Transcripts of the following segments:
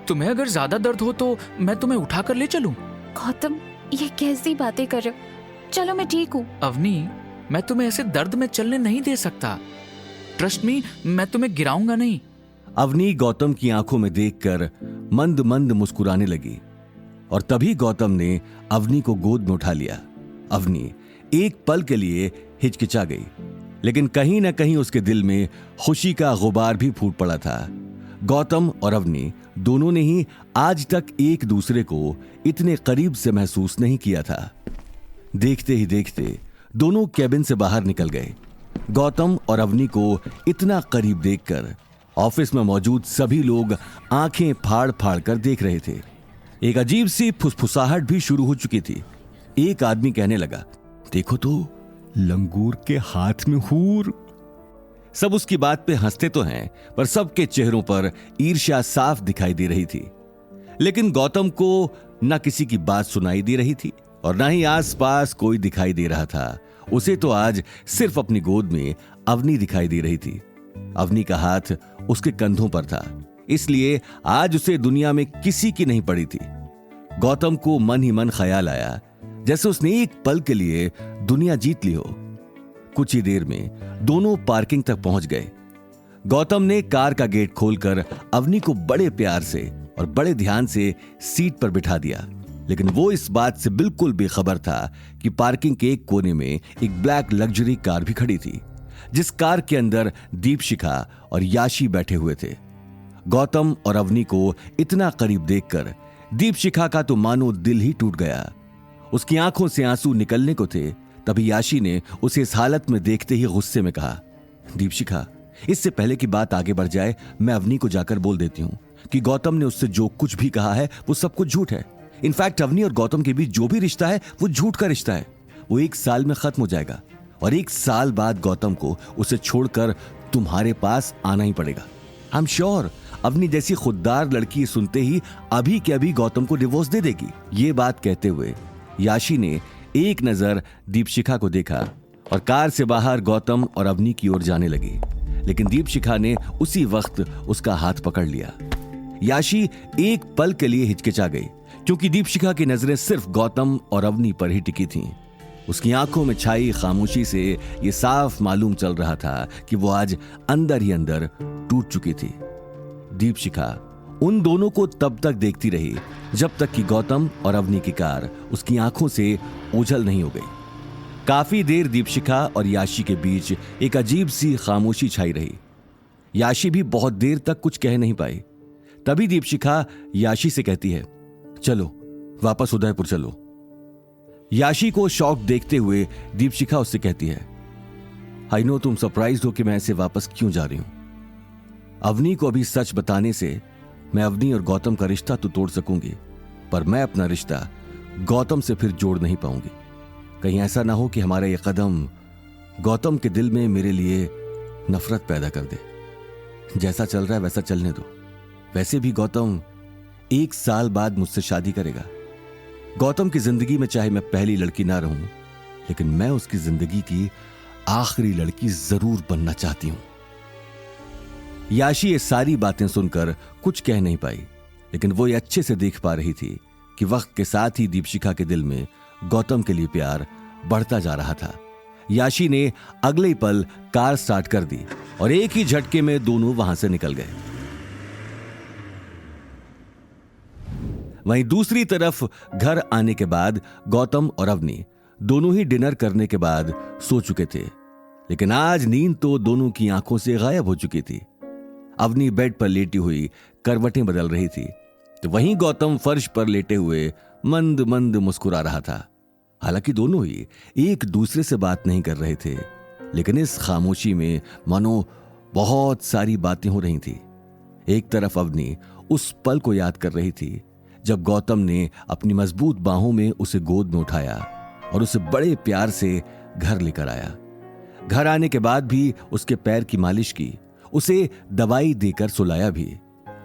तुम्हें अगर ज्यादा दर्द हो तो मैं तुम्हें उठाकर ले चलूं? गौतम, ये कैसी बातें कर रहे हो? चलो मैं ठीक हूँ। अवनी, मैं तुम्हें ऐसे दर्द में चलने नहीं दे सकता। ट्रस्ट मी, मैं तुम्हें गिराऊंगा नहीं। अवनी गौतम की आंखों में देखकर मंद मंद मुस्कुराने लगी और तभी गौतम ने अवनी को गोद में उठा लिया। अवनी एक पल के लिए हिचकिचा गई, लेकिन कहीं ना कहीं उसके दिल में खुशी का गुबार भी फूट पड़ा था। गौतम और अवनी दोनों ने ही आज तक एक दूसरे को इतने करीब से महसूस नहीं किया था। देखते ही देखते दोनों कैबिन से बाहर निकल गए। गौतम और अवनी को इतना करीब देखकर ऑफिस में मौजूद सभी लोग आंखें फाड़ फाड़ कर देख रहे थे। एक अजीब सी फुसफुसाहट भी शुरू हो चुकी थी। एक आदमी कहने लगा, देखो तो, लंगूर के हाथ में हूर। सब उसकी बात पे हंसते तो हैं, पर सबके चेहरों पर ईर्ष्या साफ दिखाई दे रही थी। लेकिन गौतम को न किसी की बात सुनाई दे रही थी और न ही आसपास कोई दिखाई दे रहा था। उसे तो आज सिर्फ अपनी गोद में अवनी दिखाई दे रही थी। अवनी का हाथ उसके कंधों पर था, इसलिए आज उसे दुनिया में किसी की नहीं पड़ी थी। गौतम को मन ही मन ख्याल आया जैसे उसने एक पल के लिए दुनिया जीत ली हो। कुछ ही देर में दोनों पार्किंग तक पहुंच गए। गौतम ने कार का गेट खोलकर अवनी को बड़े प्यार से और बड़े ध्यान से सीट पर बिठा दिया, लेकिन वो इस बात से बिल्कुल बेखबर था कि पार्किंग के एक कोने में एक ब्लैक लग्जरी कार भी खड़ी थी, जिस कार के अंदर दीपशिखा और याशी बैठे हुए थे। गौतम और अवनी को इतना करीब देखकर दीपशिखा का तो मानो दिल ही टूट गया। उसकी आंखों से आंसू निकलने को थे, तभी याशी ने उसे इस हालत में देखते ही गुस्से में कहा, दीपशिखा, इससे पहले कि बात आगे बढ़ जाए, मैं अवनी को जाकर बोल देती हूँ कि गौतम ने उससे जो कुछ भी कहा है वो सब कुछ झूठ है। इनफैक्ट अवनी और गौतम के बीच जो भी रिश्ता है वो झूठ का रिश्ता है। वो 1 साल में खत्म हो जाएगा और 1 साल बाद गौतम को उसे छोड़कर तुम्हारे पास आना ही पड़ेगा। आई एम श्योर अवनी जैसी खुददार लड़की सुनते ही अभी के अभी गौतम को डिवोर्स दे देगी। ये बात कहते हुए याशी ने एक नजर दीपशिखा को देखा और कार से बाहर गौतम और अवनी की ओर जाने लगी, लेकिन दीपशिखा ने उसी वक्त उसका हाथ पकड़ लिया। याशी एक पल के लिए हिचकिचा गई, क्योंकि दीपशिखा की नजरें सिर्फ गौतम और अवनी पर ही टिकी थीं। उसकी आंखों में छाई खामोशी से यह साफ मालूम चल रहा था कि वो आज अंदर ही अंदर टूट चुकी थी। दीपशिखा उन दोनों को तब तक देखती रही जब तक कि गौतम और अवनी की कार उसकी आंखों से ओझल नहीं हो गई। काफी देर दीपशिखा और याशी के बीच एक अजीब सी खामोशी छाई रही। याशी भी बहुत देर तक कुछ कह नहीं पाई। तभी दीपशिखा याशी से कहती है, चलो वापस उदयपुर चलो। याशी को शॉक देखते हुए दीपशिखा उससे कहती है, आई नो तुम सरप्राइज्ड हो कि मैं ऐसे वापस क्यों जा रही हूं। अवनी को अभी सच बताने से मैं अवनी और गौतम का रिश्ता तो तोड़ सकूंगी, पर मैं अपना रिश्ता गौतम से फिर जोड़ नहीं पाऊंगी। कहीं ऐसा ना हो कि हमारा यह कदम गौतम के दिल में मेरे लिए नफरत पैदा कर दे। जैसा चल रहा है वैसा चलने दो। वैसे भी गौतम 1 साल बाद मुझसे शादी करेगा। गौतम की जिंदगी में चाहे मैं पहली लड़की ना रहूं, लेकिन मैं उसकी जिंदगी की आखिरी लड़की जरूर बनना चाहती हूं। याशी ये सारी बातें सुनकर कुछ कह नहीं पाई, लेकिन वो ये अच्छे से देख पा रही थी कि वक्त के साथ ही दीपशिखा के दिल में गौतम के लिए प्यार बढ़ता जा रहा था। याशी ने अगले ही पल कार स्टार्ट कर दी और एक ही झटके में दोनों वहां से निकल गए। वहीं दूसरी तरफ घर आने के बाद गौतम और अवनी दोनों ही डिनर करने के बाद सो चुके थे, लेकिन आज नींद तो दोनों की आंखों से गायब हो चुकी थी। अवनी बेड पर लेटी हुई करवटें बदल रही थी, तो वहीं गौतम फर्श पर लेटे हुए मंद मंद मुस्कुरा रहा था। हालांकि दोनों ही एक दूसरे से बात नहीं कर रहे थे, लेकिन इस खामोशी में मानो बहुत सारी बातें हो रही थी। एक तरफ अवनी उस पल को याद कर रही थी जब गौतम ने अपनी मजबूत बाहों में उसे गोद में उठाया और उसे बड़े प्यार से घर लेकर आया। घर आने के बाद भी उसके पैर की मालिश की, उसे दवाई देकर सुलाया भी।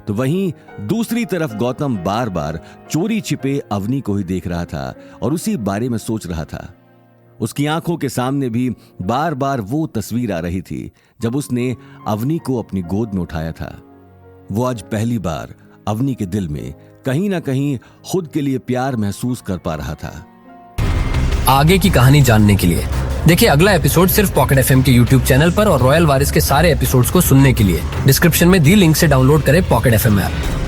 तो वहीं दूसरी तरफ गौतम बार बार चोरी छिपे अवनी को ही देख रहा था और उसी बारे में सोच रहा था। उसकी आंखों के सामने भी बार बार वो तस्वीर आ रही थी जब उसने अवनी को अपनी गोद में उठाया था। वो आज पहली बार अवनी के दिल में कहीं ना कहीं खुद के लिए प्यार महसूस कर पा रहा था। आगे की कहानी जानने के लिए देखिए अगला एपिसोड सिर्फ पॉकेट एफएम के यूट्यूब चैनल पर और रॉयल वारिस के सारे एपिसोड्स को सुनने के लिए डिस्क्रिप्शन में दी लिंक से डाउनलोड करें पॉकेट एफएम ऐप।